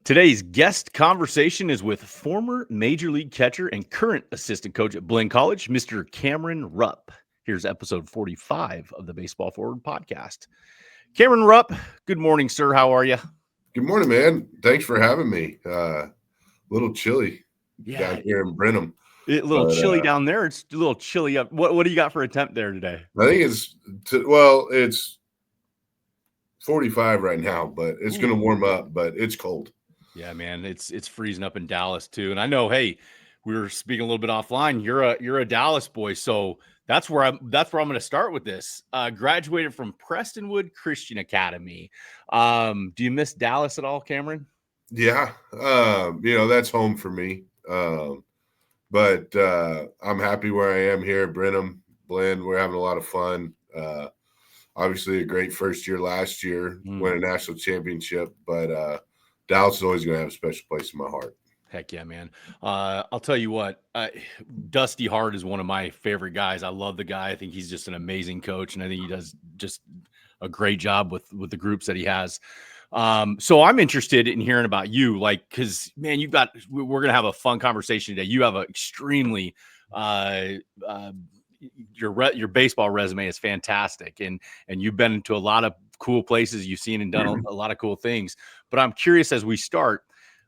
Today's guest conversation is with former Major League catcher and current assistant coach at Blinn College, Mr. Cameron Rupp. Here's episode 45 of the Baseball Forward podcast. Cameron Rupp, good morning, sir. How are you? Good morning, man. Thanks for having me. A little chilly Yeah, down here in Brenham. a little chilly down there. It's a little chilly up. What do you got for a temp there today? I think it's 45 right now, but it's going to warm up, but it's cold. Yeah, man, it's freezing up in Dallas too. And I know, hey, we were speaking a little bit offline. You're a Dallas boy, so that's where I'm going to start with this. Graduated from Prestonwood Christian Academy. Do you miss Dallas at all, Cameron? Yeah, that's home for me. But I'm happy where I am here at Brenham. Blinn, we're having a lot of fun. Obviously, a great first year last year, win a national championship, but Dallas is always going to have a special place in my heart. Heck yeah, man. I'll tell you what, Dusty Hart is one of my favorite guys. I love the guy. I think he's just an amazing coach, and I think he does just a great job with the groups that he has. So I'm interested in hearing about you, because man, we're going to have a fun conversation today. You have an extremely, your baseball resume is fantastic, and you've been to a lot of cool places. You've seen and done a lot of cool things, but I'm curious as we start,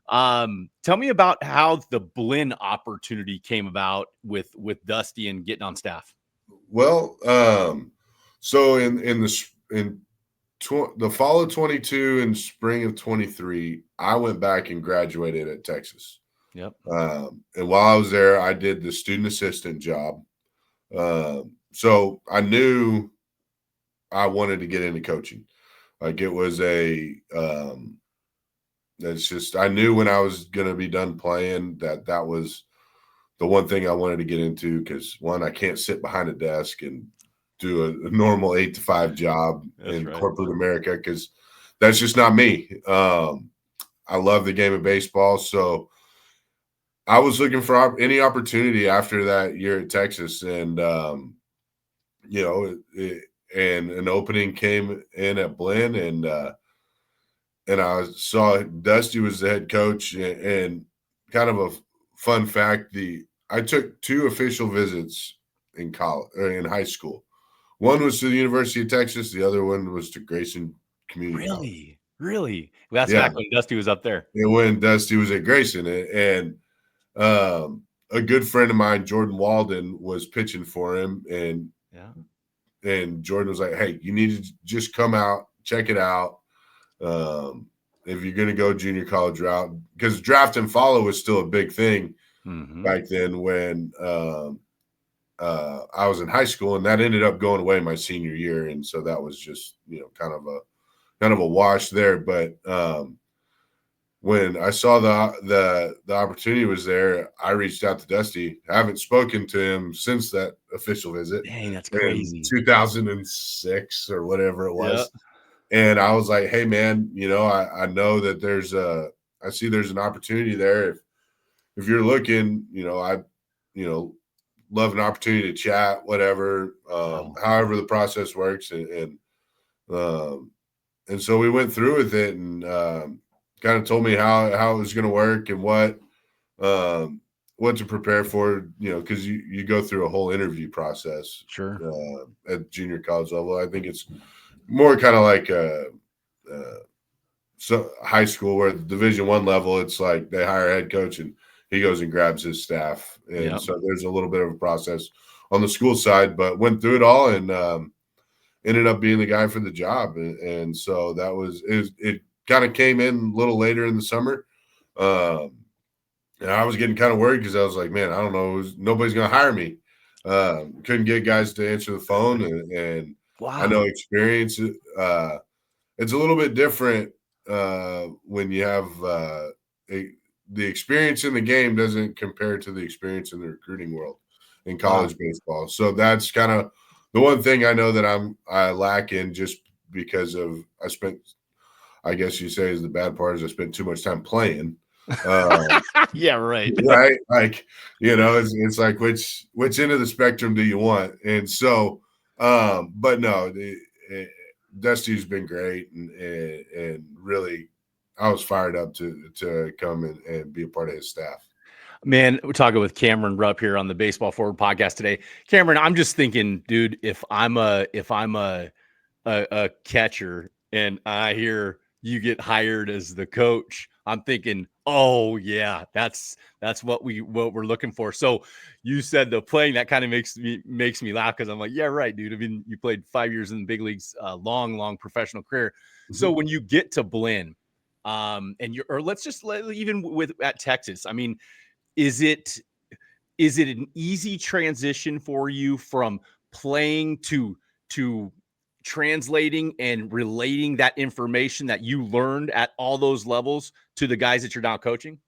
tell me about how the Blinn opportunity came about with Dusty and getting on staff. Well, so in the fall of 22 and spring of 23, I went back and graduated at Texas. Yep. And while I was there, I did the student assistant job. So I knew I wanted to get into coaching. Like it was I knew when I was going to be done playing that was the one thing I wanted to get into, because one, I can't sit behind a desk and do a normal 8 to 5 job corporate America, because that's just not me. I love the game of baseball. So I was looking for any opportunity after that year at Texas. And, and an opening came in at Blinn, and I saw Dusty was the head coach. And kind of a fun fact, I took 2 official visits in college or in high school. One was to the University of Texas. The other one was to Grayson Community College. Really? That's back when Dusty was up there. And when Dusty was at Grayson. And a good friend of mine, Jordan Walden, was pitching for him. And Jordan was like, hey, you need to just come out, check it out. If you're going to go junior college route, because draft and follow was still a big thing back then when I was in high school, and that ended up going away my senior year. And so that was just, kind of a wash there. But when I saw the opportunity was there, I reached out to Dusty. I haven't spoken to him since that official visit. Dang, that's crazy. 2006 or whatever it was. Yep. And I was like, hey man, I know that I see there's an opportunity there. If you're looking, I love an opportunity to chat, whatever, however the process works. And so we went through with it, and kind of told me how it was going to work and what to prepare for, because you go through a whole interview process. Sure. At junior college level. I think it's more kind of like so high school, where the Division I level, it's like they hire a head coach and he goes and grabs his staff. And so there's a little bit of a process on the school side, but went through it all and ended up being the guy for the job. And so that was it kind of came in a little later in the summer. And I was getting kind of worried, because I was like, man, I don't know, nobody's going to hire me. Couldn't get guys to answer the phone. And wow. I know experience. It's a little bit different when you have the experience in the game doesn't compare to the experience in the recruiting world in college baseball. So that's kind of the one thing I know that I lack in, just because of I guess you say is the bad part is I spent too much time playing. Yeah, right. Right. Like, it's like, which end of the spectrum do you want? And so, but no, Dusty's been great and really I was fired up to come and be a part of his staff. Man, we're talking with Cameron Rupp here on the Baseball Forward podcast today. Cameron, I'm just thinking, dude, if I'm a catcher and I hear you get hired as the coach, I'm thinking, oh yeah, that's what we're looking for. So you said the playing, that kind of makes me laugh, because I'm like, yeah, right, dude. I mean, you played 5 years in the big leagues, long professional career. So when you get to Blinn, and let's just even with at Texas, I mean, is it an easy transition for you from playing to translating and relating that information that you learned at all those levels to the guys that you're now coaching?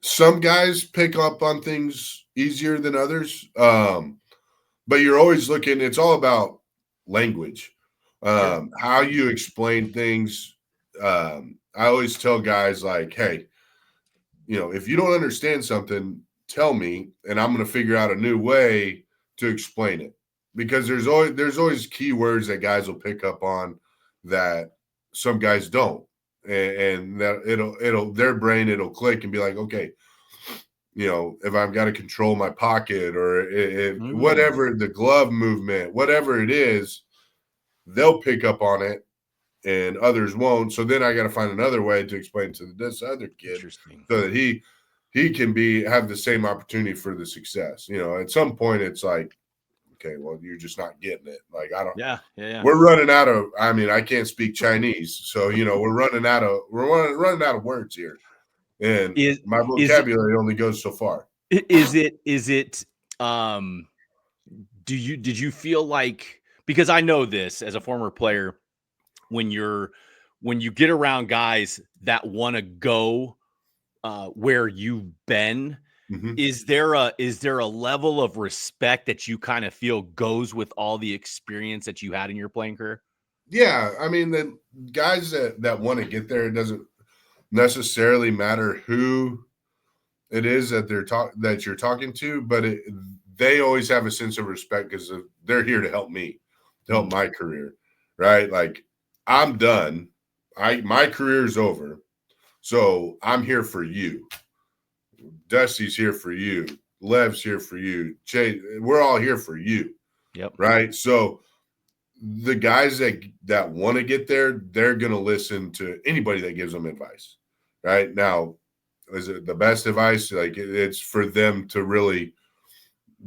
Some guys pick up on things easier than others. But you're always looking, it's all about language, how you explain things. I always tell guys, like, hey, if you don't understand something, tell me, and I'm going to figure out a new way to explain it. Because there's always key words that guys will pick up on that some guys don't, and that it'll their brain, it'll click and be like, okay, if I've got to control my pocket or whatever, the glove movement, whatever it is, they'll pick up on it and others won't. So then I got to find another way to explain to this other kid so that he can have the same opportunity for the success. At some point it's like, okay, well, you're just not getting it. Like, I don't, yeah. We're running out of, I can't speak Chinese. So, we're running out of words here. And my vocabulary only goes so far. Did you feel like, because I know this as a former player, when you get around guys that want to go where you've been, is there a level of respect that you kind of feel goes with all the experience that you had in your playing career? Yeah, I mean, the guys that want to get there, it doesn't necessarily matter who it is that that you're talking to, but they always have a sense of respect because they're here to help me, to help my career, right? Like, I'm done. My career's over, so I'm here for you. Dusty's here for you. Lev's here for you. Chase, we're all here for you. Yep. Right. So the guys that want to get there, they're going to listen to anybody that gives them advice. Right. Now, is it the best advice? Like, it's for them to really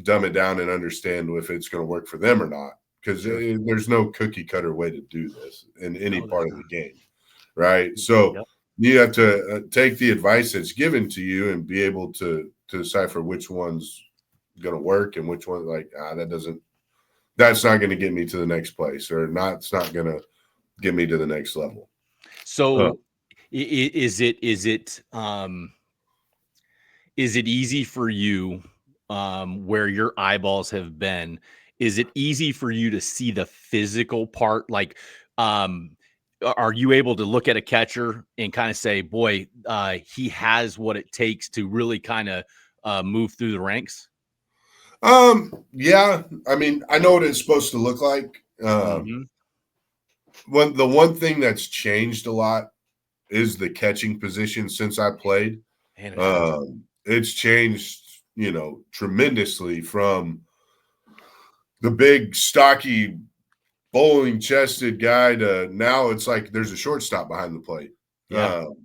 dumb it down and understand if it's going to work for them or not. Because there's no cookie cutter way to do this in any part of the game. Right. So you have to take the advice that's given to you and be able to decipher which one's going to work and which one, like, that's not going to get me to the next place, or it's not going to get me to the next level. So is it easy for you, where your eyeballs have been? Is it easy for you to see the physical part? Like, are you able to look at a catcher and kind of say, boy, he has what it takes to really kind of move through the ranks? Yeah. I mean, I know what it's supposed to look like. The one thing that's changed a lot is the catching position since I played. It's changed, tremendously from the big, stocky, bowling chested guy to now it's like there's a shortstop behind the plate. So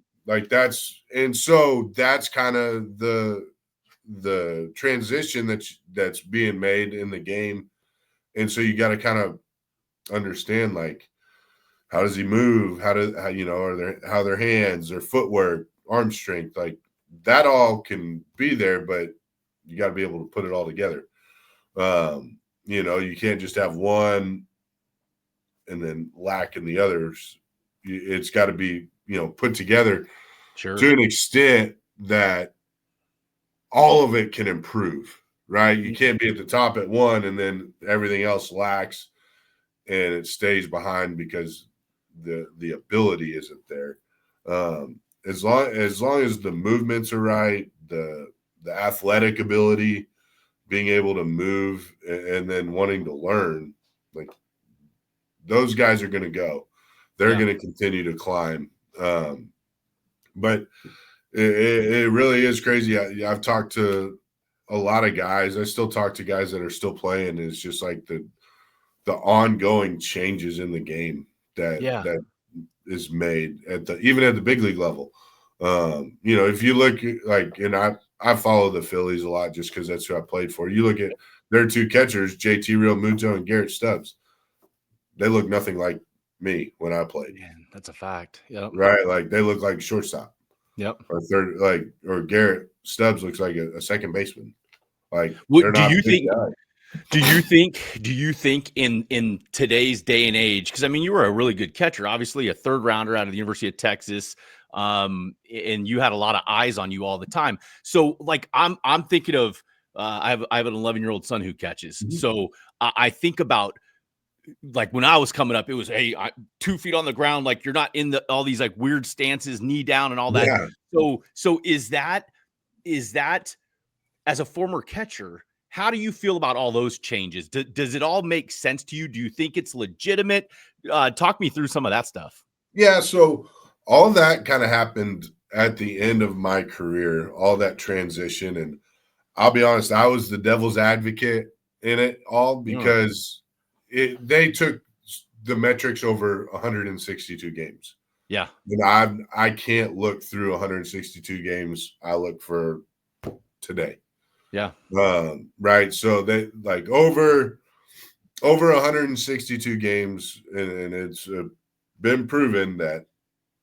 that's kind of the transition that's being made in the game. And so you got to kind of understand, like, how does he move? How their hands, their footwork, arm strength, like that all can be there, but you got to be able to put it all together. You can't just have one and then lack in the others. It's got to be, put together to an extent that all of it can improve, right? You can't be at the top at one and then everything else lacks and it stays behind because the ability isn't there. As long as the movements are right, the athletic ability, being able to move and then wanting to learn, like, those guys are going to go. They're going to continue to climb But it really is crazy. I've talked to a lot of guys. I still talk to guys that are still playing. It's just like the ongoing changes in the game that is made even at the big league level. If you look and I follow the Phillies a lot just because that's who I played for. You look at their two catchers, JT Real Muto and Garrett Stubbs. They look nothing like me when I played. Man, that's a fact. Yep. Right? Like they look like shortstop. Yep. Or third, or Garrett Stubbs looks like a second baseman. Like, do you think in today's day and age, because I mean, you were a really good catcher, obviously a third rounder out of the University of Texas, and you had a lot of eyes on you all the time. So like, I'm thinking of, I have an 11-year-old son who catches. Mm-hmm. So I think about, like when I was coming up, it was 2 feet on the ground, like you're not in all these like weird stances, knee down and all that. Yeah. So is that as a former catcher, how do you feel about all those changes? Does it all make sense to you? Do you think it's legitimate? Talk me through some of that stuff. Yeah, so all that kind of happened at the end of my career, all that transition. And I'll be honest, I was the devil's advocate in it all because they took the metrics over 162 games. Yeah. And I can't look through 162 games. I look for today. Yeah. Right. So they like over 162 games, and it's been proven that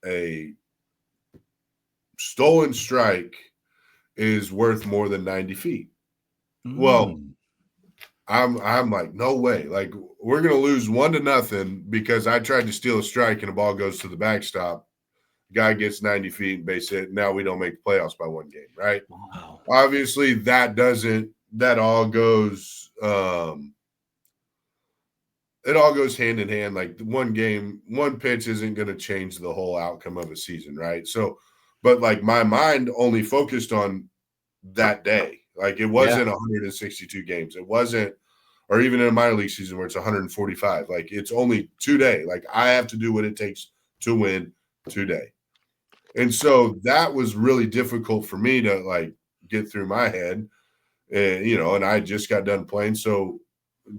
a stolen strike is worth more than 90 feet. Well, I'm like, no way. Like, we're going to lose 1-0 because I tried to steal a strike and the ball goes to the backstop. Guy gets 90 feet and base hit. Now we don't make the playoffs by one game, right? Wow. Obviously, that all goes it all goes hand in hand. Like one game, one pitch isn't going to change the whole outcome of a season, right? So, but like my mind only focused on that day. Like it wasn't 162 games. It wasn't, or even in a minor league season where it's 145. Like it's only today. Like I have to do what it takes to win today. And so that was really difficult for me to like get through my head. And, and I just got done playing. So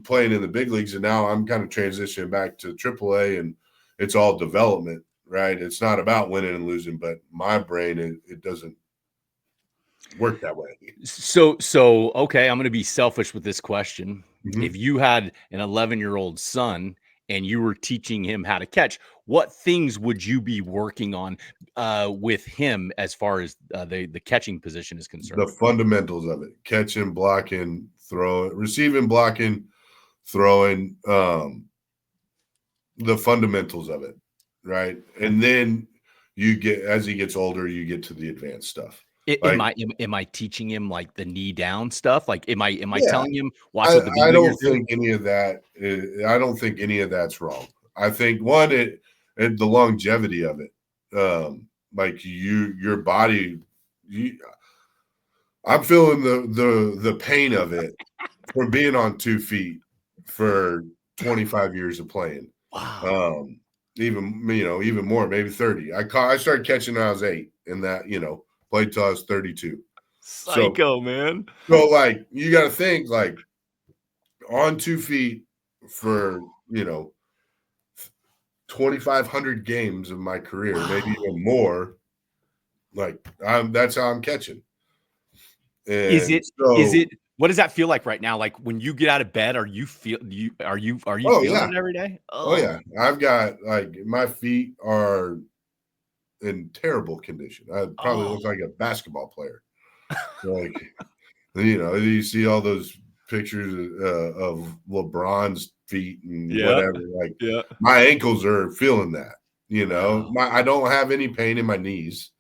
playing in the big leagues, and now I'm kind of transitioning back to AAA, and it's all development, right? It's not about winning and losing, but my brain, it doesn't work that way. So okay, I'm going to be selfish with this question. Mm-hmm. If you had an 11-year-old son and you were teaching him how to catch, what things would you be working on with him as far as the catching position is concerned? The fundamentals of it: catching, blocking, throwing, receiving, blocking, throwing, the fundamentals of it, right? And then you get, as he gets older, you get to the advanced stuff. Am I teaching him like the knee down stuff? Like, am I telling him watch what the big I don't think any of that. I don't think any of that's wrong. I think the longevity of it, like your body. I'm feeling the pain of it from being on 2 feet for 25 years of playing. Wow. Even more, maybe 30. I started catching when I was 8, and that played till I was 32. Psycho, man. So like you got to think like on 2 feet for 2,500 games of my career, maybe even more. Like that's how I'm catching. And is it what does that feel like right now? Like when you get out of bed, are you feeling it every day? Oh yeah. I've got like my feet are in terrible condition. I probably look like a basketball player. Like you see all those pictures of LeBron's feet and whatever. Like my ankles are feeling that. I don't have any pain in my knees.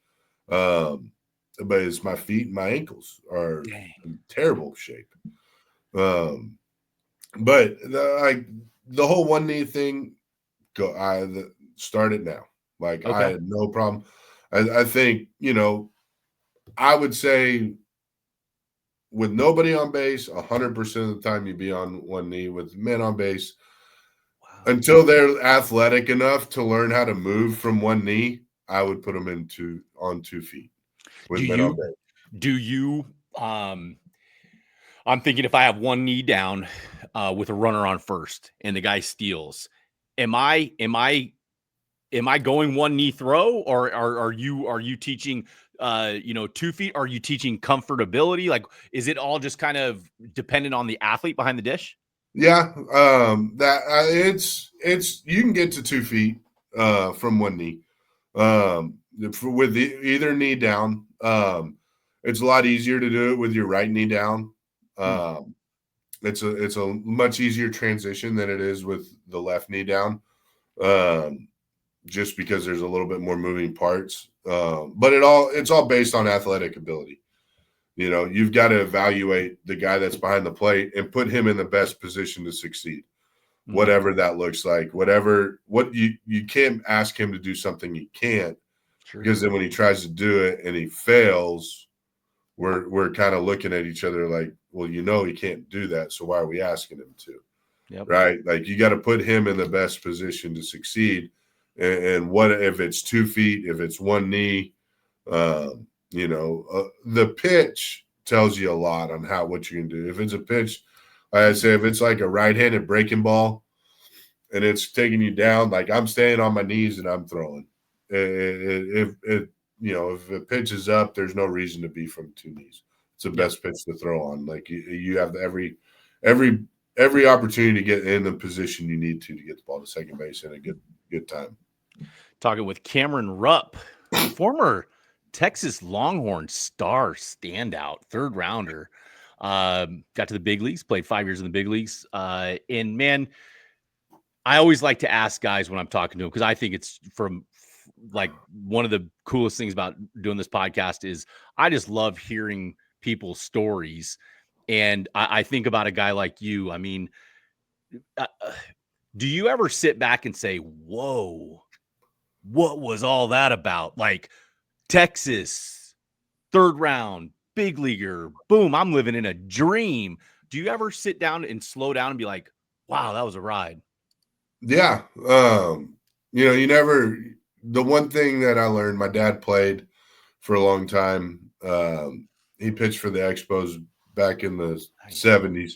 But it's my feet and my ankles are in terrible shape. But the whole one knee thing, start it now. Like I had no problem. I think, I would say with nobody on base, 100% of the time you'd be on one knee. With men on base, until they're athletic enough to learn how to move from one knee, I would put them on 2 feet with Do men on you, base. I'm thinking if I have one knee down with a runner on first and the guy steals, am I going one knee throw, or are you teaching 2 feet? Are you teaching comfortability? Like, is it all just kind of dependent on the athlete behind the dish? Yeah, it's you can get to 2 feet from one knee with either knee down. It's a lot easier to do it with your right knee down. It's a much easier transition than it is with the left knee down, just because there's a little bit more moving parts. But it's all based on athletic ability. You've got to evaluate the guy that's behind the plate and put him in the best position to succeed, whatever that looks like. What you can't ask him to do something he can't, because then when he tries to do it and he fails, we're kind of looking at each other like, well, he can't do that, so why are we asking him to? Yep. Right? Like, you got to put him in the best position to succeed. And what if it's 2 feet, if it's one knee? The pitch tells you a lot on what you can do. If it's a pitch, like I say, if it's like a right-handed breaking ball and it's taking you down, like, I'm staying on my knees and I'm throwing. If it pitches up, there's no reason to be from 2 knees. It's the best pitch to throw on. Like, you have every opportunity to get in the position you need to get the ball to second base in a good time. Talking with Cameron Rupp, former Texas Longhorn star standout, third rounder. Got to the big leagues, played 5 years in the big leagues. And man, I always like to ask guys when I'm talking to them, because I think it's like one of the coolest things about doing this podcast is I just love hearing people's stories. And I think about a guy like you. I mean, do you ever sit back and say, whoa, what was all that about? Like, Texas, third round, big leaguer, boom, I'm living in a dream. Do you ever sit down and slow down and be like, wow, that was a ride? Yeah. The one thing that I learned, my dad played for a long time. He pitched for the Expos back in the 70s.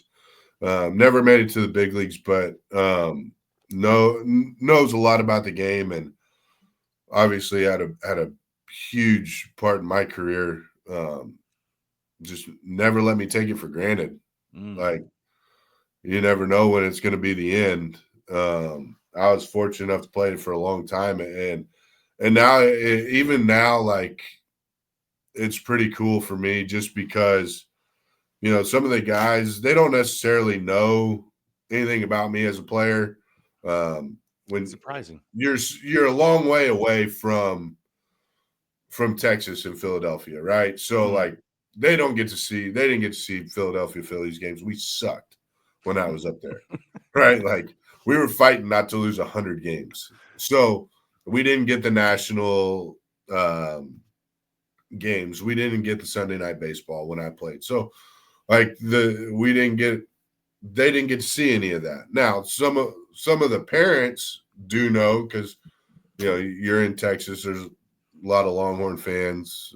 Never made it to the big leagues, but knows a lot about the game, and obviously had a huge part in my career. Just never let me take it for granted. Like, you never know when it's going to be the end. I was fortunate enough to play it for a long time, and now, even now, like, it's pretty cool for me, just because some of the guys, they don't necessarily know anything about me as a player. When surprising, you're a long way away from Texas and Philadelphia, right? So like, they didn't get to see Philadelphia Phillies games. We sucked when I was up there, right? Like, we were fighting not to lose 100 games. So we didn't get the national games. We didn't get the Sunday night baseball when I played. So, like, they didn't get to see any of that. Now, some of the parents do know, because you're in Texas. There's a lot of Longhorn fans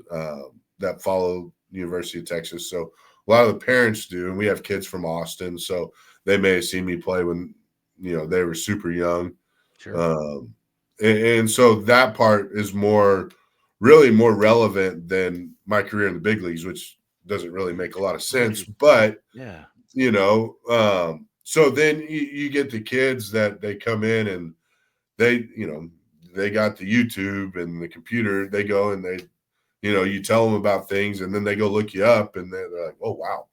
that follow University of Texas. So a lot of the parents do, and we have kids from Austin, so they may have seen me play when they were super young. Sure. And so that part is really more relevant than my career in the big leagues, which doesn't really make a lot of sense. But yeah, so then you get the kids that they come in and they got the YouTube and the computer. They go and you tell them about things, and then they go look you up, and they're like, oh, wow,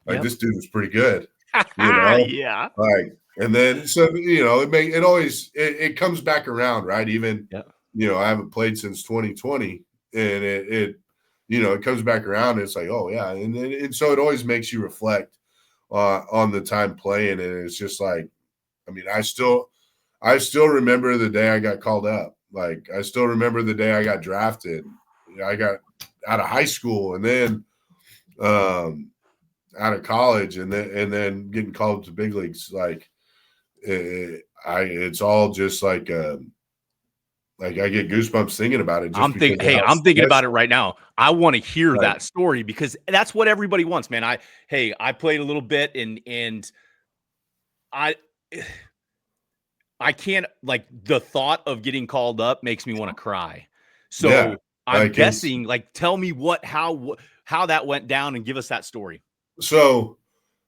like, this dude was pretty good, yeah. Like, and then, so, it comes back around, right? Even, I haven't played since 2020, and it comes back around, and it's like, oh yeah. And so it always makes you reflect on the time playing. And it's just like, I mean, I still remember the day I got called up. Like, I still remember the day I got drafted. I got out of high school, and then out of college, and then getting called to big leagues. Like, it's all just like like I get goosebumps thinking about it. Just I'm thinking, hey, I'm thinking about it right now. I want to hear that story because that's what everybody wants, man. I played a little bit and I can't, like, the thought of getting called up makes me want to cry. So I'm guessing, like, tell me how that went down and give us that story. So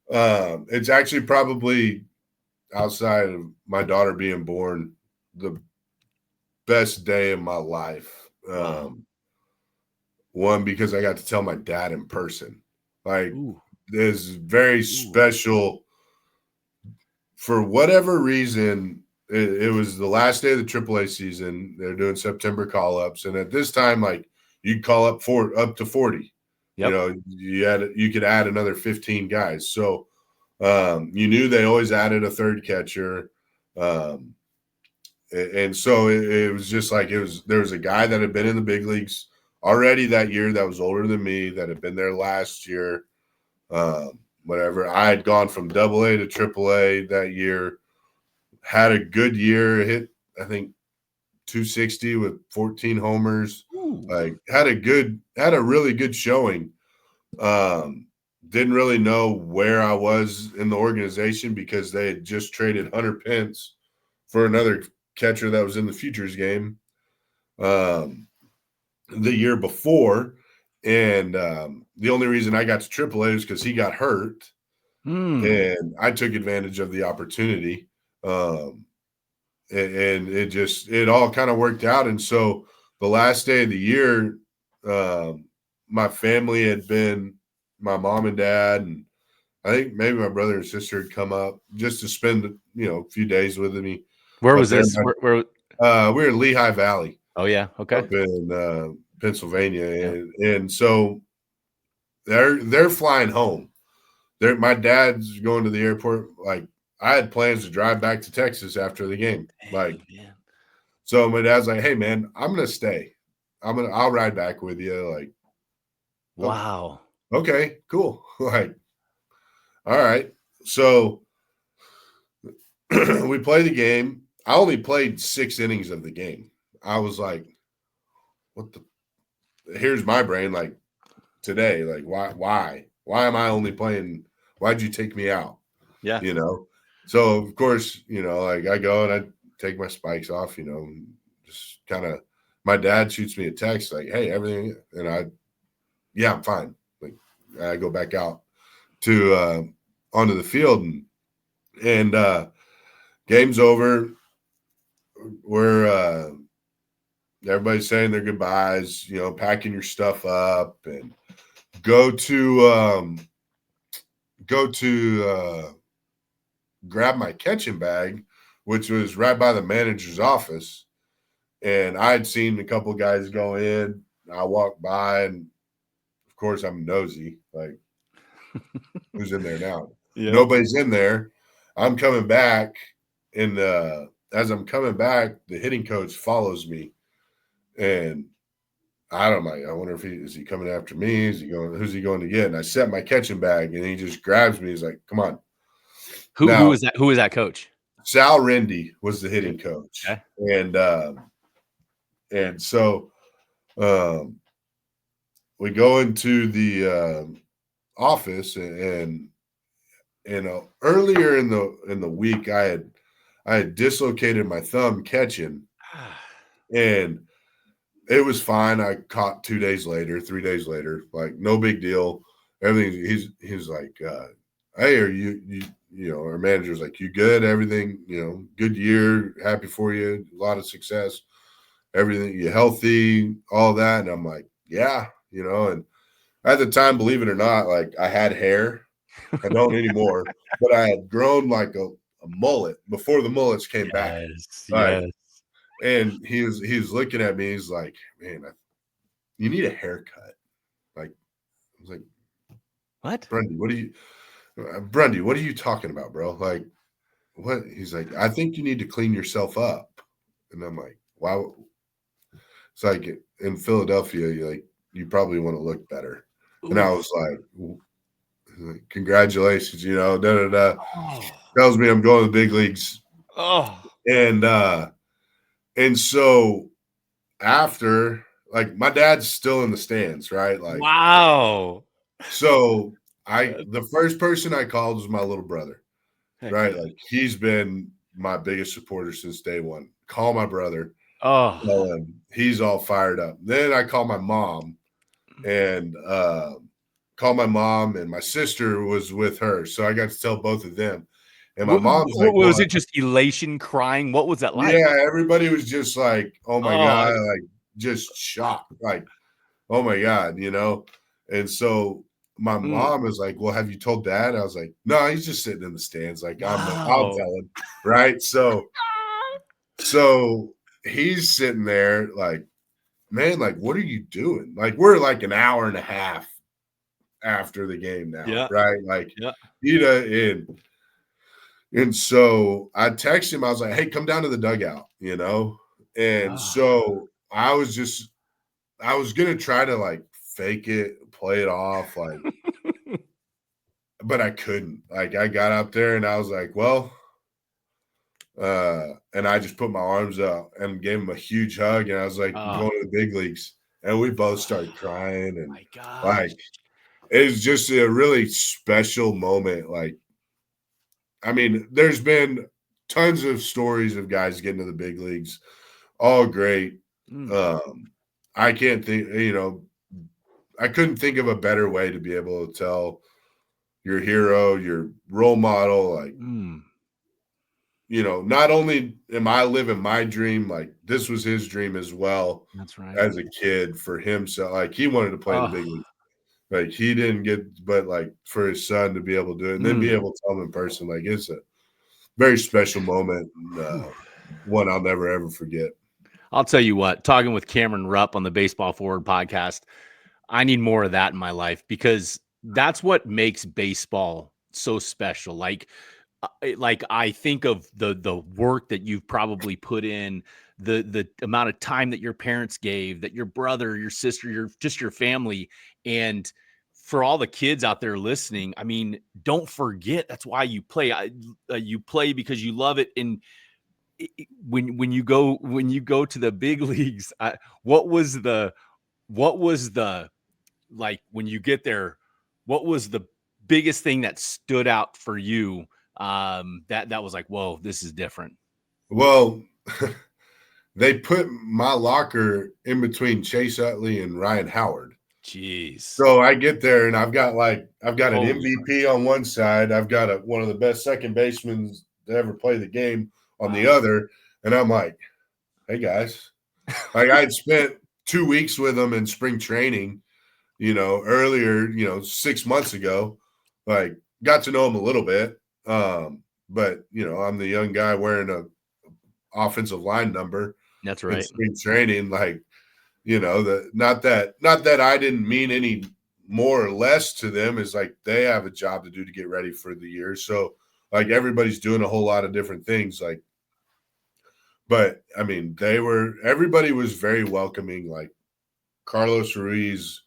it's actually probably, outside of my daughter being born, the best day of my life. Wow. One, because I got to tell my dad in person. Like, this very special. For whatever reason, it was the last day of the AAA season. They're doing September call-ups, and at this time, like, you'd call up up to 40. Yep. You know, you could add another 15 guys. So you knew they always added a third catcher. And so it was just like there was a guy that had been in the big leagues already that year that was older than me, that had been there last year. Whatever. I had gone from AA to AAA that year, had a good year, hit, I think, 260 with 14 homers. Like, had a really good showing. Didn't really know where I was in the organization because they had just traded Hunter Pence for another catcher that was in the futures game the year before. And the only reason I got to AAA is because he got hurt. And I took advantage of the opportunity. And it all kind of worked out. And so the last day of the year, my family had been, my mom and dad, and I think maybe my brother and sister had come up just to spend, a few days with me. Where was this? Where we're in Lehigh Valley. Oh yeah. Okay. Up in Pennsylvania. And so they're flying home. My dad's going to the airport. Like, I had plans to drive back to Texas after the game. So my dad's like, "Hey man, I'm going to stay. I'll ride back with you." Like, wow. Okay, cool. Like, all right. So we play the game. I only played 6 innings of the game. I was like, here's my brain, like, today, like, why am I only playing? Why'd you take me out? Yeah. So of course, like, I go and I take my spikes off, just kind of, my dad shoots me a text like, "Hey, everything?" And I'm fine. Like, I go back out to onto the field, and game's over. We're everybody's saying their goodbyes, packing your stuff up, and go to grab my catching bag, which was right by the manager's office. And I had seen a couple of guys go in. I walked by, and of course I'm nosy. Like, who's in there now? Yep. Nobody's in there. I'm coming back, and as I'm coming back, the hitting coach follows me, and I wonder if is he coming after me? Who's he going to get? And I set my catching bag, and he just grabs me. He's like, "Come on." Who is that? Who is that coach? Sal Rendy was the hitting coach. Okay. And so we go into the office, and earlier in the week, I had dislocated my thumb catching, and it was fine. I caught 2 days later, 3 days later, like, no big deal. Everything. He's like, "Hey, are you our manager's like, you good? Everything, good year, happy for you, a lot of success, everything, you healthy, all that." And I'm like, "Yeah," and at the time, believe it or not, like, I had hair. I don't anymore, but I had grown like a mullet before the mullets came back. Yes. And he was looking at me. He's like, "Man, you need a haircut." Like, I was like, "What? Grundy, what are you talking about, bro? Like, what?" He's like, "I think you need to clean yourself up." And I'm like, "Wow." It's like, in Philadelphia, you probably want to look better. Ooh. And I was like, "Congratulations, da da da." Oh. Tells me I'm going to the big leagues. Oh. And so after, like, my dad's still in the stands, right? Like, wow. so the first person I called was my little brother, Heck right? yeah. Like, he's been my biggest supporter since day one. Call my brother. Oh, He's all fired up. Then I call my mom and my sister was with her. So I got to tell both of them. And my mom's like, well, was it just elation, crying? What was that like? yeah, everybody was just like, oh my God, Oh, like just shocked. Like, oh my God, you know? And so my mom was like, well, have you told dad? I was like, no, he's just sitting in the stands. Like, I'll wow. tell him. Right. So he's sitting there like, man, like, what are you doing? Like, we're like an hour and a half after the game now, Yeah. right? Like, Yeah. you know, and so I texted him, I was like, hey, come down to the dugout, you know? And so I was gonna try to like fake it, play it off, like, but I couldn't. Like, I got up there and I was like, well, and I just put my arms out and gave him a huge hug, and I was like, I'm going to the big leagues. And we both started crying, and my gosh. like, it was just a really special moment. Like, I mean, there's been tons of stories of guys getting to the big leagues, all great. I can't think, you know, I couldn't think of a better way to be able to tell your hero, your role model, like, you know, not only am I living my dream, like, this was his dream as well. That's right. As a kid for himself, like, he wanted to play in the big league. Like, he didn't get, but like for his son to be able to do it and then be able to tell him in person, like, it's a very special moment, one I'll never ever forget. I'll tell you what, talking with Cameron Rupp on the Baseball Forward podcast, I need more of that in my life, because that's what makes baseball so special. Like I think of the work that you've probably put in, the amount of time that your parents gave, that your brother, your sister, your family, and for all the kids out there listening, I mean, don't forget that's why you play. You play because you love it. And when you go to the big leagues, what was the like when you get there, what was the biggest thing that stood out for you, that was like, whoa, this is different? Well, they put my locker in between Chase Utley and Ryan Howard. Jeez. So I get there and I've got an Holy MVP on one side. I've got one of the best second basemen to ever play the game on the other. And I'm like, hey guys, like, I'd spent 2 weeks with them in spring training, you know, earlier, you know, 6 months ago, like, got to know them a little bit. But you know, I'm the young guy wearing a offensive line number. That's in right. spring training, like, you know, not that I didn't mean any more or less to them, is like, they have a job to do to get ready for the year. So like, everybody's doing a whole lot of different things, like, but I mean, everybody was very welcoming, like Carlos Ruiz,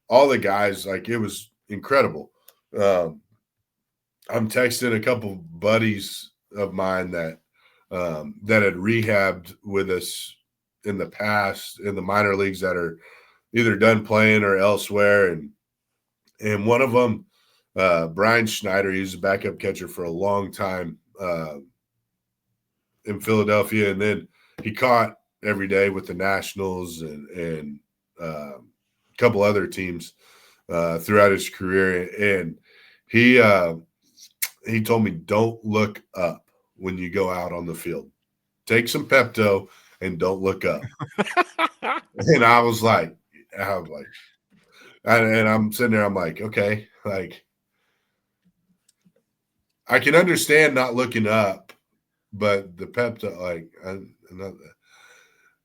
all the guys, like, it was incredible. I'm texting a couple buddies of mine that had rehabbed with us in the past in the minor leagues, that are either done playing or elsewhere. And one of them, Brian Schneider, he's a backup catcher for a long time in Philadelphia. And then he caught every day with the Nationals and a couple other teams throughout his career. And he told me, don't look up when you go out on the field. Take some Pepto and don't look up. And I was like, and I'm sitting there, I'm like, okay, like, I can understand not looking up, but the Pepto, like,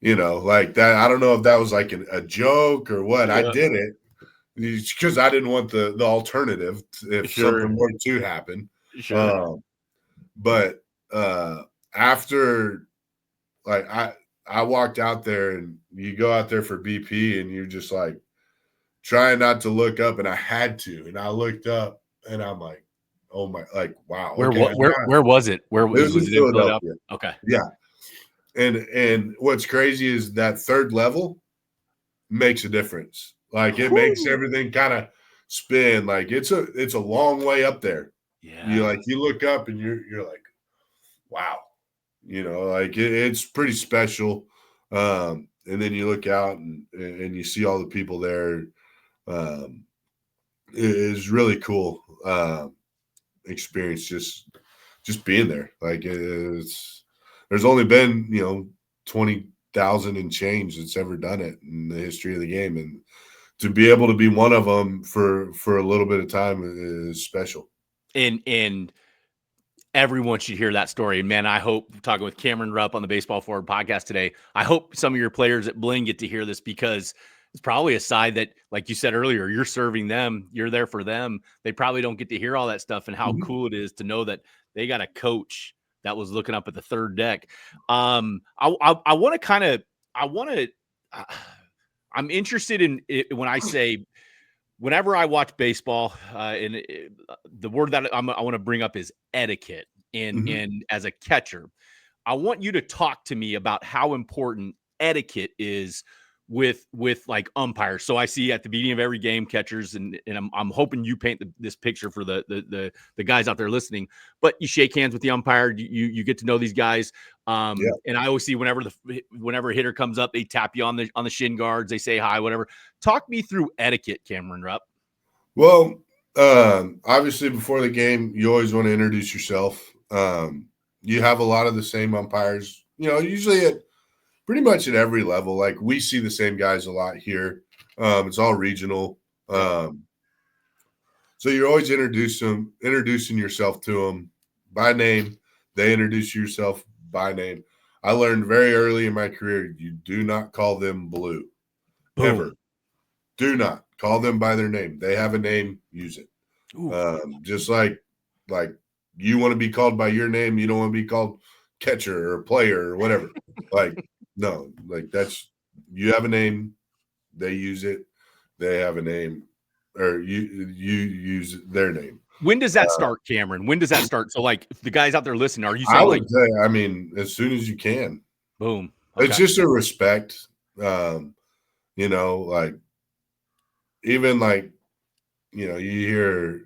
you know, like that. I don't know if that was like a joke or what. Yeah. I did it because I didn't want the alternative if something were to happen. Sure. But after, like, I walked out there, and you go out there for BP and you're just like trying not to look up, and I had to, and I looked up and I'm like, oh my, like, wow. Where was it? Where was it? Was in Philadelphia. Okay. Yeah. And what's crazy is that third level makes a difference. Like it makes Whew. everything kind of spin. Like it's a long way up there. Yeah. You look up and you're like, wow, like it's pretty special. And then you look out and you see all the people there. It is really cool experience just being there. Like it's there's only been 20,000 and change that's ever done it in the history of the game, and to be able to be one of them for a little bit of time is special. And everyone should hear that story. And man, I hope, talking with Cameron Rupp on the Baseball Forward podcast today, I hope some of your players at Blinn get to hear this, because it's probably a side that, like you said earlier, you're serving them, you're there for them. They probably don't get to hear all that stuff, and how cool it is to know that they got a coach that was looking up at the third deck. I want to kind of, I'm interested in it when I say, whenever I watch baseball, the word that I want to bring up is etiquette. And as a catcher, I want you to talk to me about how important etiquette is with like umpires. So I see at the beginning of every game catchers, and I'm hoping you paint this picture for the guys out there listening. But you shake hands with the umpire, you get to know these guys. Yeah. And I always see whenever a hitter comes up, they tap you on the shin guards, they say hi, whatever. Talk me through etiquette, Cameron Rupp. Well, obviously before the game, you always want to introduce yourself. You have a lot of the same umpires, usually at pretty much at every level. Like we see the same guys a lot here. It's all regional. So you're always introducing yourself to them by name. They introduce yourself by name. I learned very early in my career, you do not call them Blue. Boom. Ever. Do not call them by their name. They have a name, use it. Just like you want to be called by your name, you don't want to be called catcher or player or whatever. No, that's, you have a name, they use it. They have a name, or you use their name. When does that start, Cameron? When does that start? So, like, if the guys out there listening, are you saying, I would say, I mean, as soon as you can. Boom. Okay. It's just a respect. Like even like, you hear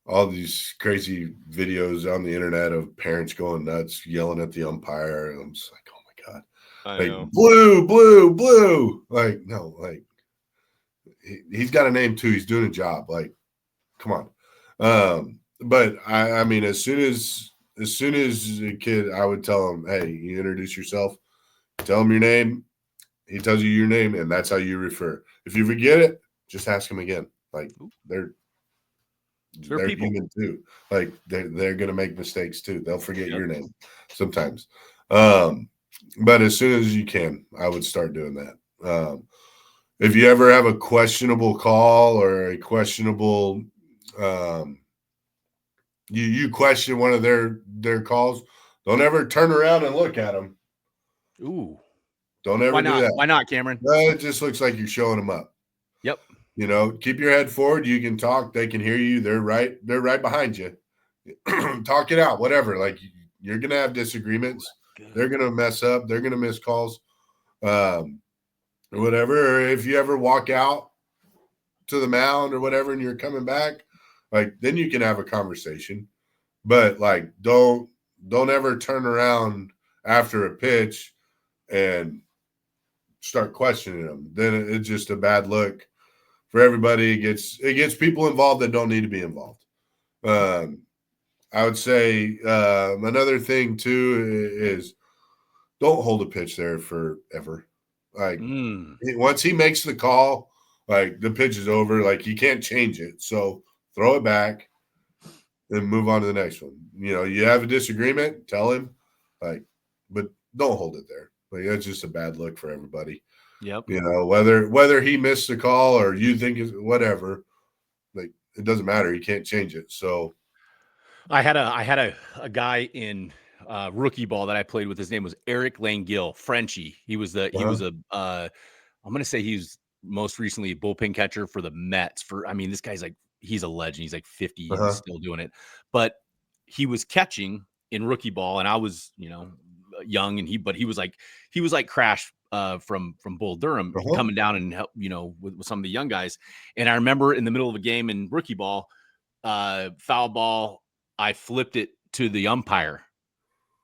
all these crazy videos on the internet of parents going nuts, yelling at the umpire. And I'm just like, oh my God. I know. Blue, blue, blue. Like, no, like he's got a name too. He's doing a job. Like, come on. But I mean, as soon as a kid, I would tell him, hey, you introduce yourself, tell him your name. He tells you your name, and that's how you refer. If you forget it, just ask him again. Like they're people. Human too. Like they're gonna make mistakes too. They'll forget your name sometimes. But as soon as you can, I would start doing that. If you ever have a questionable call or a questionable, you question one of their calls, don't ever turn around and look at them. Ooh. Don't ever do that. Why not, Cameron? It just looks like you're showing them up. Yep. Keep your head forward. You can talk. They can hear you. They're right behind you. Talk it out, whatever. Like you're going to have disagreements. They're going to mess up. They're going to miss calls. Whatever. Or if you ever walk out to the mound or whatever and you're coming back, like then you can have a conversation. But like don't ever turn around after a pitch and start questioning them. Then it's just a bad look for everybody. It gets people involved that don't need to be involved. I would say another thing too is don't hold a pitch there forever. Like once he makes the call, like the pitch is over. Like you can't change it. So throw it back and move on to the next one. You have a disagreement, tell him, but don't hold it there. Like that's just a bad look for everybody. Yep. Whether he missed the call or you think is whatever, like it doesn't matter. He can't change it. So I had a guy in rookie ball that I played with. His name was Eric Langille, Frenchie. He was I'm going to say he's most recently a bullpen catcher for the Mets. This guy's he's a legend. He's like 50 and still doing it. But he was catching in rookie ball, and I was, young, and he was like Crash from Bull Durham coming down and help, with some of the young guys. And I remember in the middle of a game in rookie ball, foul ball, I flipped it to the umpire,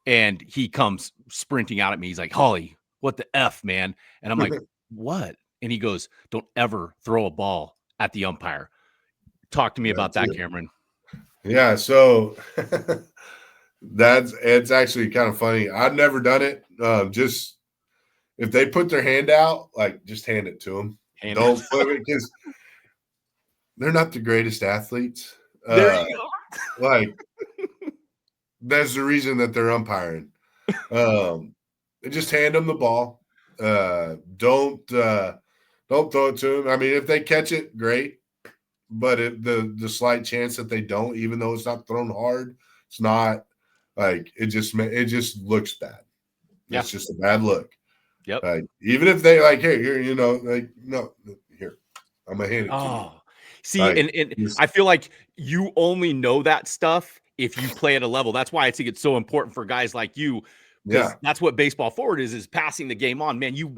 and he comes sprinting out at me. He's like, "Hawley, what the F, man?" And I'm like, "What?" And he goes, "Don't ever throw a ball at the umpire." Talk to me about that, Cameron. Yeah, so it's actually kind of funny. I've never done it. Just if they put their hand out, like, just hand it to them. Don't flip it, because they're not the greatest athletes. There you go. Like, that's the reason that they're umpiring. Just hand them the ball. Don't throw it to them. I mean, if they catch it, great. But the slight chance that they don't, even though it's not thrown hard, it's not like it just looks bad. Yeah. It's just a bad look. Yep. Like, even if they like, hey, here, like, no, here, I'm gonna hand it to you. See, like, and I feel like you only know that stuff if you play at a level. That's why I think it's so important for guys like you. Yeah, that's what baseball forward is passing the game on. Man, you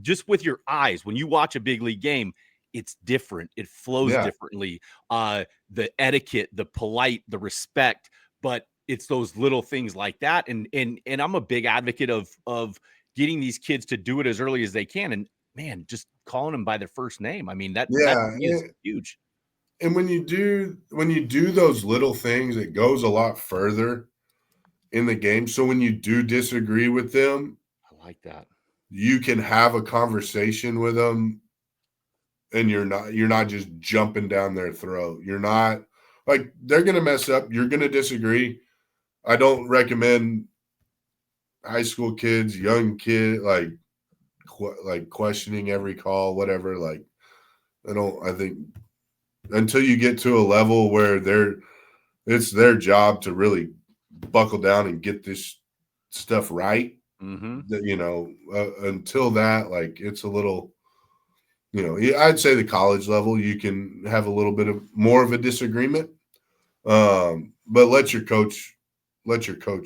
just with your eyes when you watch a big league game, it's different. It flows differently. The etiquette, the polite, the respect, but it's those little things like that. And I'm a big advocate of getting these kids to do it as early as they can. And man, just calling them by their first name. I mean, that is huge. And when you do those little things, it goes a lot further in the game. So when you do disagree with them, I like that. You can have a conversation with them, and you're not just jumping down their throat. You're not like, they're going to mess up. You're going to disagree. I don't recommend high school kids, young kid, like questioning every call, whatever. Like, I think until you get to a level where it's their job to really buckle down and get this stuff right. That, until that, like, it's a little, I'd say the college level, you can have a little bit of more of a disagreement. But let your coach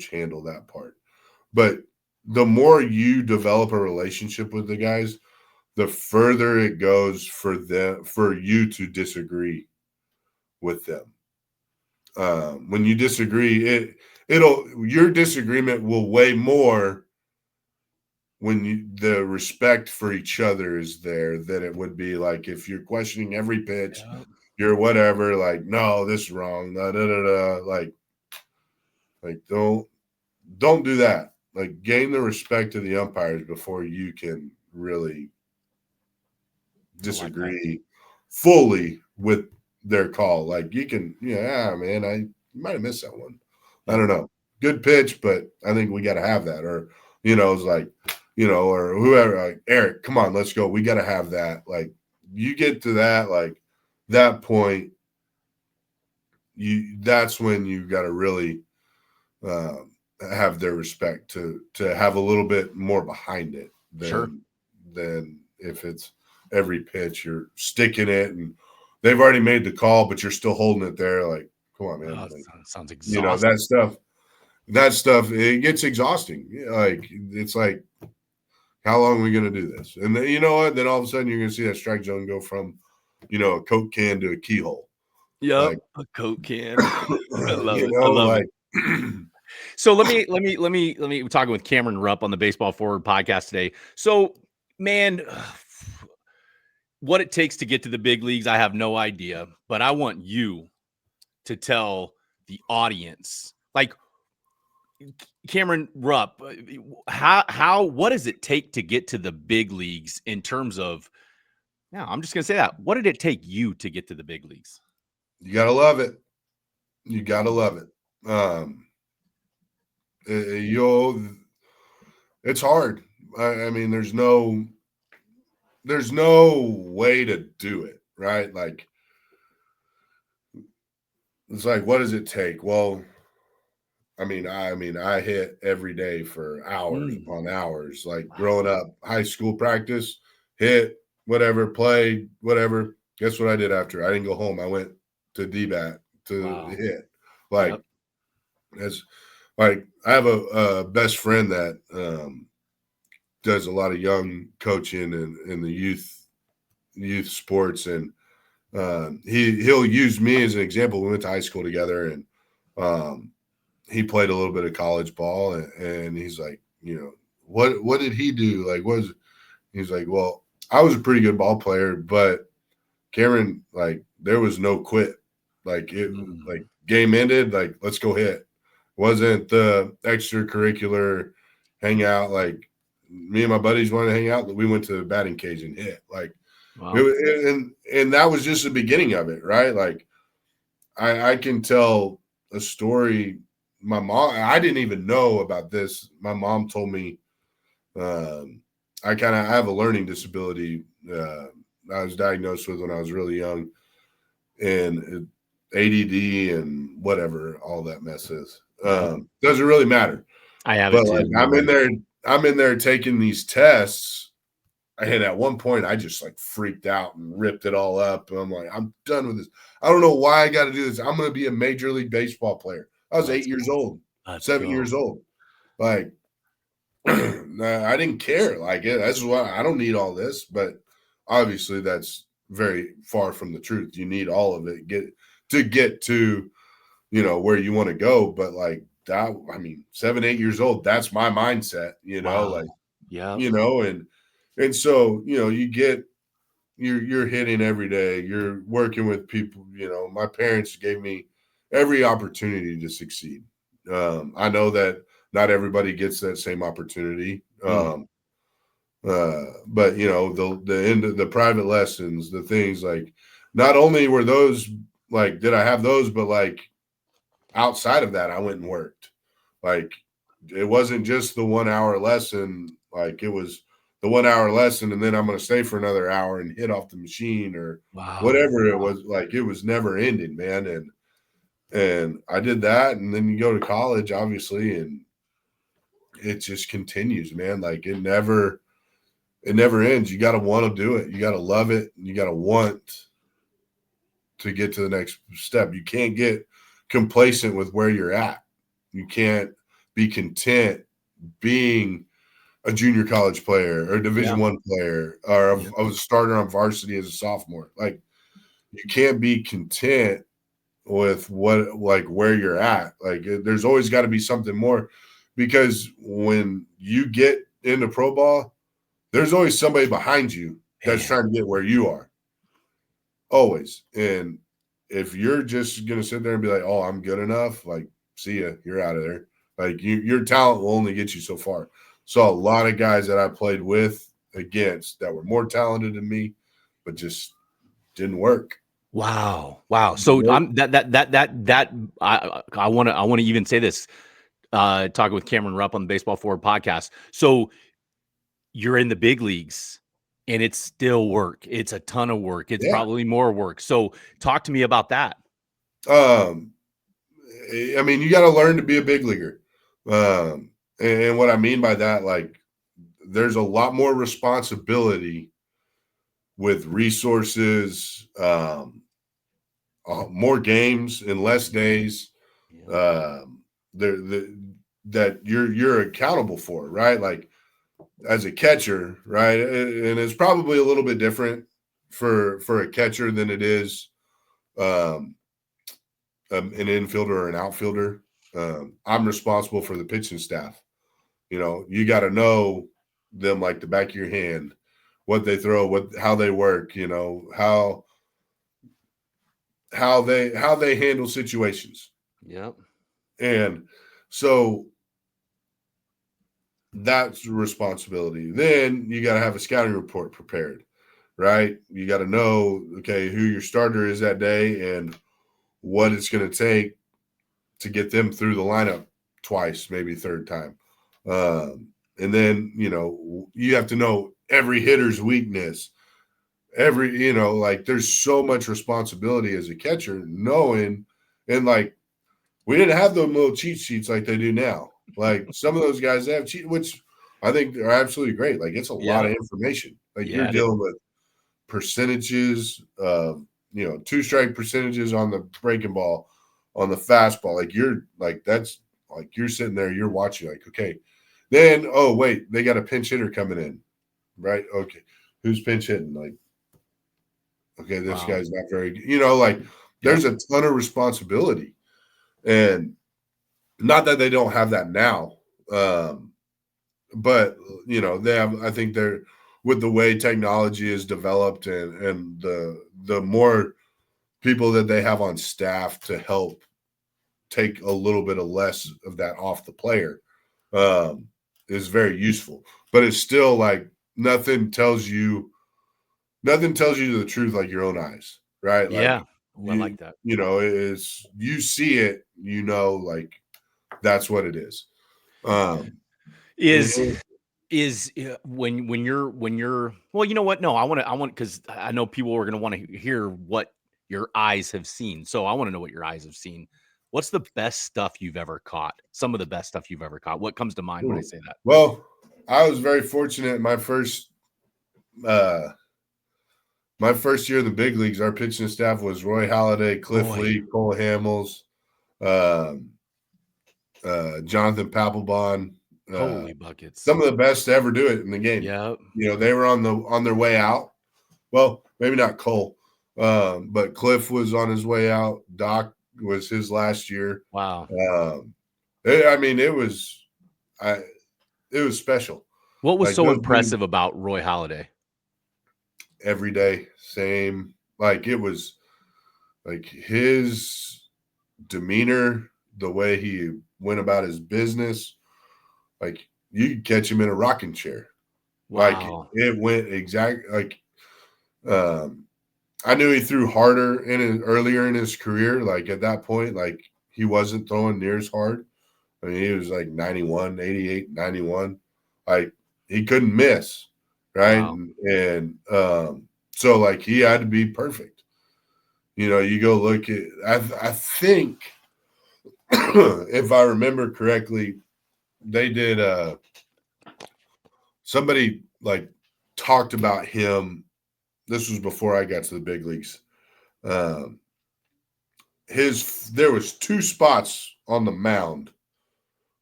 handle that part. But the more you develop a relationship with the guys, the further it goes for you to disagree with them. When you disagree, your disagreement will weigh more when the respect for each other is there than it would be like if you're questioning every pitch, you're whatever, like, no, this is wrong, like don't do that. Like, gain the respect of the umpires before you can really disagree fully with their call. Like, you can, man, I might have missed that one. I don't know. Good pitch, but I think we got to have that. Or, it's like, or whoever, like, Eric, come on, let's go. We got to have that. Like, you get to that, like, that point, that's when you got to really have their respect to have a little bit more behind it than if it's every pitch you're sticking it and they've already made the call, but you're still holding it there. Like, come on, man. Like, sounds exhausting. That stuff, it gets exhausting. Like, it's like, how long are we going to do this? And then, you know what? Then all of a sudden you're going to see that strike zone go from, a Coke can to a keyhole. Yep, like, a Coke can. I love it. I love it. So let me we're talking with Cameron Rupp on the Baseball Forward podcast today. So, man, what it takes to get to the big leagues, I have no idea, but I want you to tell the audience, like, Cameron Rupp, what does it take to get to the big leagues in terms of, I'm just going to say that. What did it take you to get to the big leagues? You got to love it. You got to love it. It's hard. I mean, there's no way to do it, right? Like, it's like, what does it take? Well, I mean, I hit every day for hours upon hours. Like, growing up, high school practice, hit, whatever, play, whatever. Guess what I did after? I didn't go home. I went to DBAT to hit. Like, like I have a best friend that does a lot of young coaching in the youth sports, and he'll use me as an example. We went to high school together, and he played a little bit of college ball, and he's like, what did he do? Like, he's like, well, I was a pretty good ball player, but Cameron, like, there was no quit. Like like game ended, like, let's go hit. Wasn't the extracurricular hangout. Like, me and my buddies wanted to hang out, we went to the batting cage and hit. Like, Wow. and that was just the beginning of it, right? Like, I can tell a story. My mom, I didn't even know about this. My mom told me I have a learning disability. I was diagnosed with when I was really young, and ADD and whatever all that mess is. Doesn't really matter. I have but it too. Like, I'm in there taking these tests, and at one point I just like freaked out and ripped it all up. And I'm like, I'm done with this. I don't know why I got to do this. I'm going to be a Major League Baseball player. I was 8 years old, 7 years old. Like, I didn't care. Like, that's why I don't need all this. But obviously, that's very far from the truth. You need all of it to get to, where you want to go. But like that, 7, 8 years old, that's my mindset. Wow. Like, yeah, and so you're hitting every day. You're working with people. My parents gave me every opportunity to succeed. I know that not everybody gets that same opportunity. But the end of the private lessons, the things like, not only were those like, did I have those, but like outside of that, I went and worked. Like, it wasn't just the 1 hour lesson. Like, it was the 1 hour lesson, and then I'm going to stay for another hour and hit off the machine or whatever it was. Like, it was never ending, man. And I did that, and then you go to college, obviously, and it just continues, man. Like, it never ends. You got to want to do it. You got to love it. You got to want to get to the next step. You can't get complacent with where you're at. You can't be content being a junior college player or a Division I player or a starter on varsity as a sophomore. Like, you can't be content with where you're at. Like, there's always got to be something more, because when you get into pro ball, there's always somebody behind you that's trying to get where you are. Always. And if you're just going to sit there and be like, oh, I'm good enough, like, see ya, you're out of there. Like, your talent will only get you so far. So a lot of guys that I played against that were more talented than me, but just didn't work. Wow. So I'm I want to even say this, talking with Cameron Rupp on the Baseball Forward podcast. So you're in the big leagues, and it's still work. It's a ton of work. It's probably more work. So talk to me about that. You got to learn to be a big leaguer. And what I mean by that, like, there's a lot more responsibility with resources, more games in less days, that you're accountable for, right? Like, as a catcher, right? And it's probably a little bit different for a catcher than it is an infielder or an outfielder. I'm responsible for the pitching staff. You got to know them like the back of your hand, what they throw, how they work, how they handle situations. Yep. And so that's a responsibility. Then you got to have a scouting report prepared, right? You got to know, okay, who your starter is that day and what it's going to take to get them through the lineup twice, maybe third time. And then, you have to know every hitter's weakness. There's so much responsibility as a catcher, knowing, and like, we didn't have those little cheat sheets like they do now. Like, some of those guys have which I think are absolutely great. Like, it's a lot of information. Like, you're dealing with percentages, two strike percentages on the breaking ball, on the fastball. Like, you're like, that's Like you're sitting there, you're watching, like, okay. Then, oh, wait, they got a pinch hitter coming in, right? Okay. Who's pinch hitting? Like, okay, this guy's not very good. You know, like there's a ton of responsibility. And not that they don't have that now. But, you know, they have, I think they're, with the way technology is developed and the more people that they have on staff to help take a little bit of less of that off the player is very useful. But it's still like nothing tells you the truth like your own eyes, right? Yeah. Like I like that. You know, it's you see it, you know, like that's what it is. Is when you're well, you know what? No, I want because I know people are going to want to hear what your eyes have seen. So I want to know what your eyes have seen. What's the best stuff you've ever caught? Some of the best stuff you've ever caught. What comes to mind when I say that? Well, I was very fortunate. My first year in the big leagues, our pitching staff was Roy Halladay, Cliff Lee, Cole Hamels, Jonathan Papelbon. Holy buckets! Some of the best to ever do it in the game. Yeah, you know, they were on their way out. Well, maybe not Cole, but Cliff was on his way out. Doc was his last year. Wow. It was special. What was so impressive about Roy Halladay? Every day, same. Like it was like his demeanor, the way he went about his business. Like you could catch him in a rocking chair. Wow. Like it went exactly like I knew he threw harder earlier in his career. Like at that point, like he wasn't throwing near as hard. I mean, he was like 91, 88, 91. Like he couldn't miss, right? Wow. And so like he had to be perfect. You know, you go look at I think if I remember correctly, they did somebody like talked about him. This was before I got to the big leagues. There was two spots on the mound,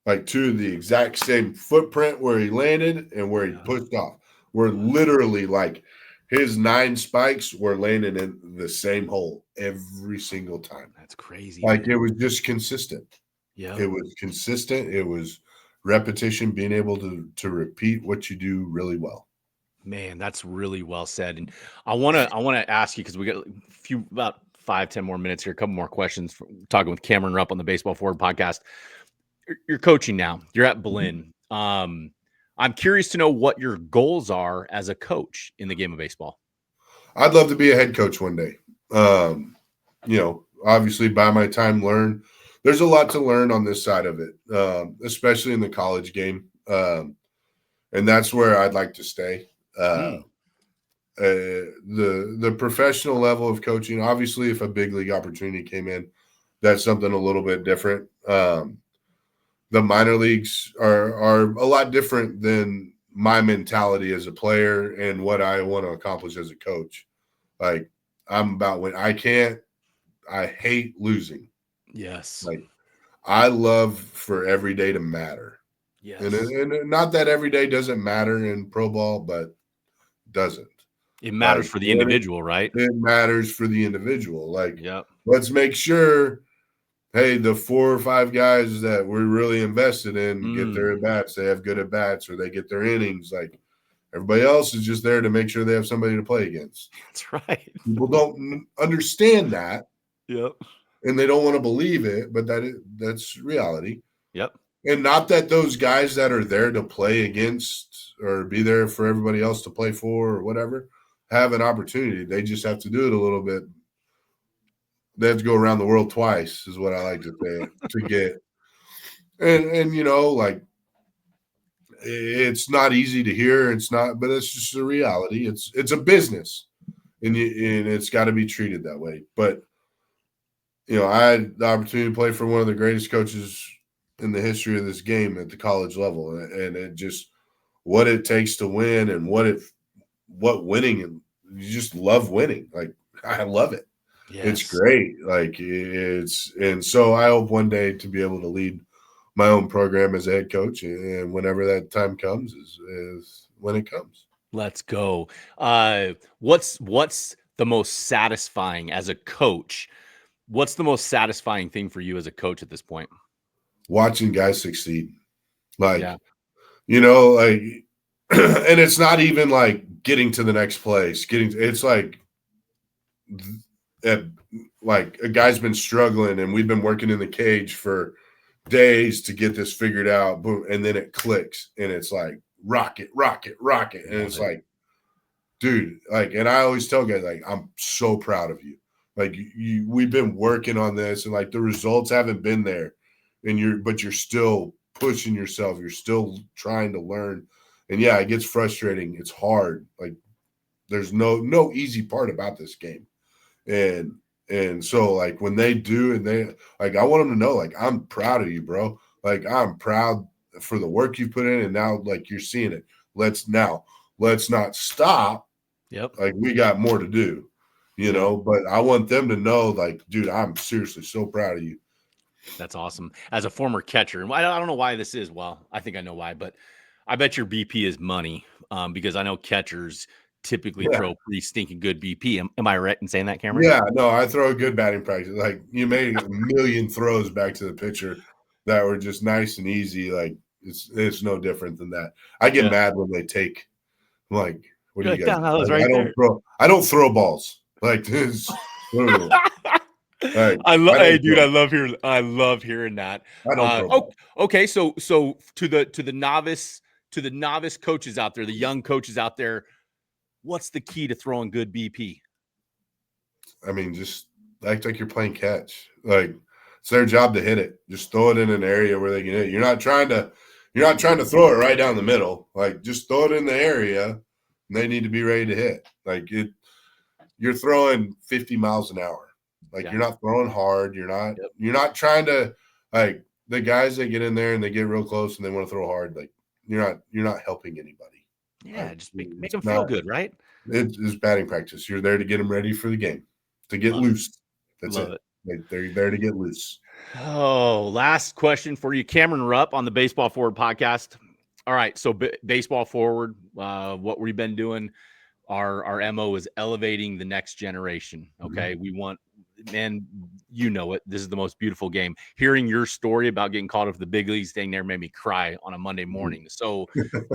like two of the exact same footprint where he landed and where he pushed off, where literally like his 9 spikes were landing in the same hole every single time. That's crazy. Like it was just consistent. Yeah. It was consistent. It was repetition, being able to repeat what you do really well. Man, that's really well said. And I want to ask you, because we got about 5-10 more minutes here, a couple more questions talking with Cameron Rupp on the Baseball Forward podcast. You're coaching now. You're at Blinn. I'm curious to know what your goals are as a coach in the game of baseball. I'd love to be a head coach one day. You know, obviously by my time learn. There's a lot to learn on this side of it, especially in the college game. And that's where I'd like to stay. The professional level of coaching, obviously, if a big league opportunity came in, that's something a little bit different. The minor leagues are a lot different than my mentality as a player and what I want to accomplish as a coach. Like I'm about I hate losing. Yes. Like I love for every day to matter. Yes. And not that every day doesn't matter in pro ball, but doesn't. It matters for the individual, right? It matters for the individual. Like, yep. Let's make sure, hey, the 4 or 5 guys that we're really invested in get their at-bats. They have good at-bats or they get their innings. Like, everybody else is just there to make sure they have somebody to play against. That's right. People don't understand that. Yep. And they don't want to believe it, but that's reality. Yep. And not that those guys that are there to play against or be there for everybody else to play for or whatever have an opportunity. They just have to do it a little bit. They have to go around the world twice is what I like to say to get. And you know, like it's not easy to hear. It's not, but it's just a reality. It's a business and it's got to be treated that way. But, you know, I had the opportunity to play for one of the greatest coaches in the history of this game at the college level. And it just, what it takes to win and what winning, and you just love winning. Like I love it. Yes. It's great. Like and so I hope one day to be able to lead my own program as a head coach, and whenever that time comes is when it comes. Let's go. What's the most satisfying as a coach? What's the most satisfying thing for you as a coach at this point? Watching guys succeed. Like, Yeah. like, and it's not even like getting to the next place. It's like a guy's been struggling and we've been working in the cage for days to get this figured out. Boom. And then it clicks and it's like rocket. And it's like, dude, and I always tell guys, I'm so proud of you. We've been working on this and the results haven't been there but you're still pushing yourself. You're still trying to learn. And yeah, it gets frustrating. It's hard. There's no easy part about this game. And so when they do, and they I want them to know, I'm proud of you, bro. I'm proud for the work you put in. And now you're seeing it. Let's not stop. Yep. We got more to do, but I want them to know, dude, I'm seriously so proud of you. That's awesome. As a former catcher, and I don't know why this is. Well, I think I know why, but I bet your BP is money because I know catchers typically throw pretty stinking good BP. Am I right in saying that, Cameron? Yeah, no, I throw a good batting practice. You made a million throws back to the pitcher that were just nice and easy. It's no different than that. I get mad when they take what do you guys? I don't throw balls like this. I love hearing that. I don't okay, so to the novice coaches out there, the young coaches out there, what's the key to throwing good BP? I mean, just act like you're playing catch. It's their job to hit it. Just throw it in an area where they can hit it. You're not trying to throw it right down the middle. Just throw it in the area, and they need to be ready to hit. You're throwing 50 miles an hour. You're not throwing hard. You're not trying to the guys that get in there and they get real close and they want to throw hard. You're not helping anybody. Yeah, just make them feel good, right? It's batting practice. You're there to get them ready for the game, to get loose. That's it. They're there to get loose. Oh, last question for you, Cameron Rupp on the Baseball Forward podcast. All right, so Baseball Forward, what we've been doing, our MO is elevating the next generation. Okay, we want, and you know it. This is the most beautiful game. Hearing your story about getting caught up with the big leagues thing there made me cry on a Monday morning. So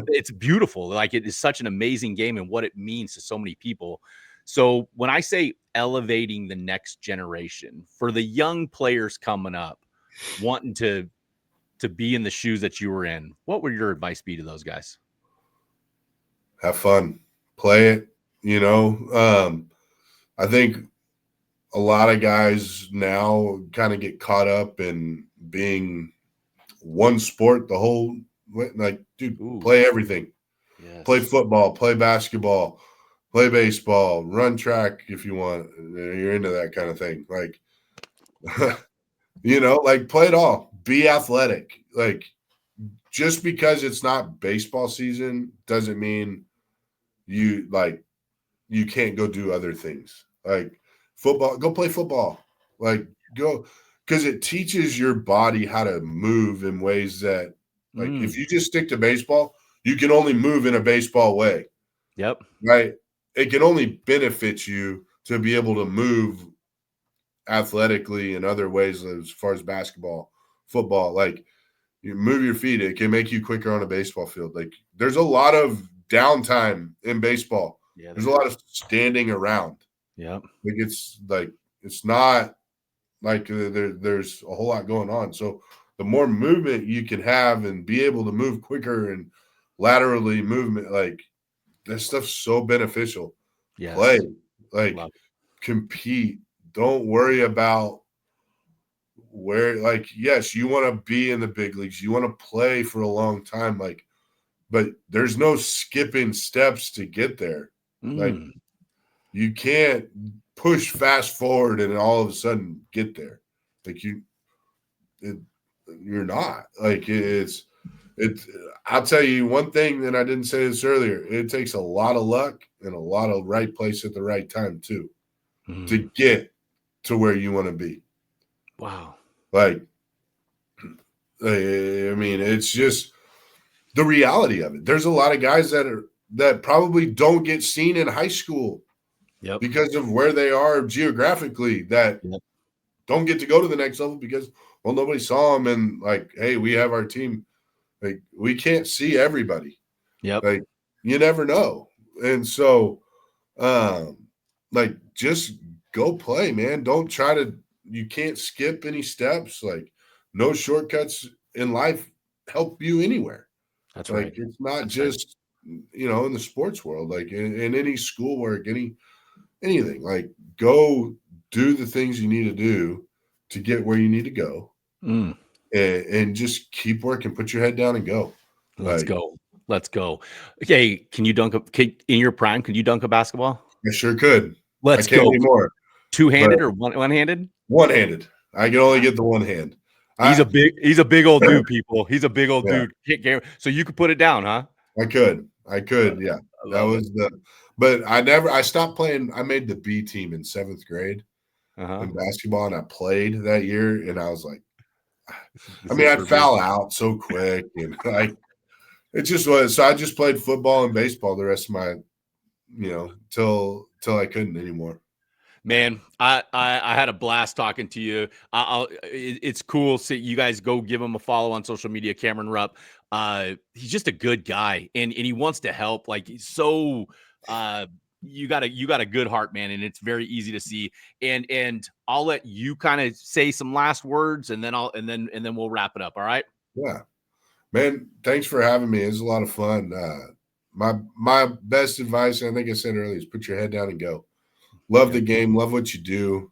it's beautiful. It is such an amazing game and what it means to so many people. So when I say elevating the next generation for the young players coming up, wanting to be in the shoes that you were in, what would your advice be to those guys? Have fun, play it. I think a lot of guys now kind of get caught up in being one sport the whole dude. Play everything. Yes. Play football, play basketball, play baseball, run track if you want. You're into that kind of thing. Play it all. Be athletic. Just because it's not baseball season doesn't mean you can't go do other things. Football, go play football. Go, because it teaches your body how to move in ways that if you just stick to baseball, you can only move in a baseball way. Yep. Right. It can only benefit you to be able to move athletically in other ways as far as basketball, football. You move your feet, it can make you quicker on a baseball field. There's a lot of downtime in baseball. Yeah, there's a lot of standing around. Yeah. It's not there's a whole lot going on. So the more movement you can have and be able to move quicker and laterally movement, that stuff's so beneficial. Yes. Play, compete. Don't worry about where, yes, you want to be in the big leagues. You want to play for a long time. But there's no skipping steps to get there. You can't push fast forward and all of a sudden get there. You're not. I'll tell you one thing, and I didn't say this earlier. It takes a lot of luck and a lot of right place at the right time too, to get to where you want to be. Wow. I mean, it's just the reality of it. There's a lot of guys that probably don't get seen in high school because of where they are geographically, that don't get to go to the next level because, well, nobody saw them. And like, hey, we have our team. Like, we can't see everybody. Like, you never know. And so, like, just go play, man. Don't try to, you can't skip any steps. Like, no shortcuts in life help you anywhere. That's like, right. It's not just, in the sports world, like in any schoolwork, anything, like, go do the things you need to do to get where you need to go. And just keep working, put your head down and go. Let's go. Let's go. Okay. Can you dunk in your prime? Can you dunk a basketball? I sure could. Let's I can't go. anymore. Two-handed or one-handed? One-handed. I can only get the one hand. He's a big old dude, people. He's a big old dude. So you could put it down, huh? I could. Yeah. That was but I stopped playing. I made the B team in 7th grade in basketball, and I played that year, and I was like, I'd foul out so quick, and like, it just was. So I just played football and baseball the rest of my, till I couldn't anymore. Man, I had a blast talking to you. It's cool. So you guys go give him a follow on social media, Cameron Rupp. He's just a good guy, and he wants to help. Like, he's so you got a good heart, man, and it's very easy to see. And I'll let you kind of say some last words, and then we'll wrap it up. All right? Yeah, man. Thanks for having me. It was a lot of fun. My best advice, I think I said earlier, is put your head down and go. Love the game. Love what you do.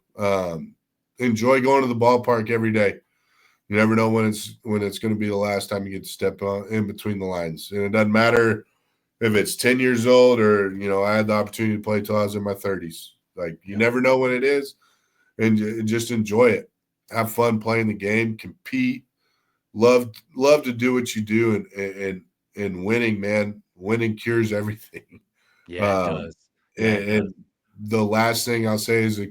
Enjoy going to the ballpark every day. You never know when it's going to be the last time you get to step in between the lines. And it doesn't matter if it's 10 years old or, I had the opportunity to play till I was in my 30s. Like, you never know when it is. And just enjoy it. Have fun playing the game. Compete. Love to do what you do. And winning, man. Winning cures everything. Yeah, it does. And the last thing I'll say is a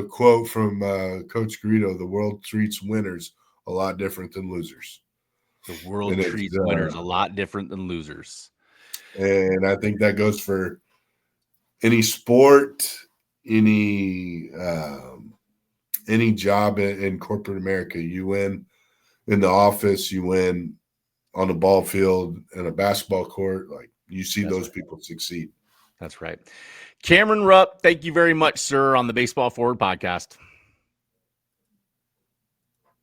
quote from Coach Garrido: "The world treats winners a lot different than losers." The world treats winners a lot different than losers. And I think that goes for any sport, any job in corporate America. You win in the office, you win on the ball field, in a basketball court. Like, you see those people succeed. That's right. Cameron Rupp, thank you very much, sir, on the Baseball Forward podcast.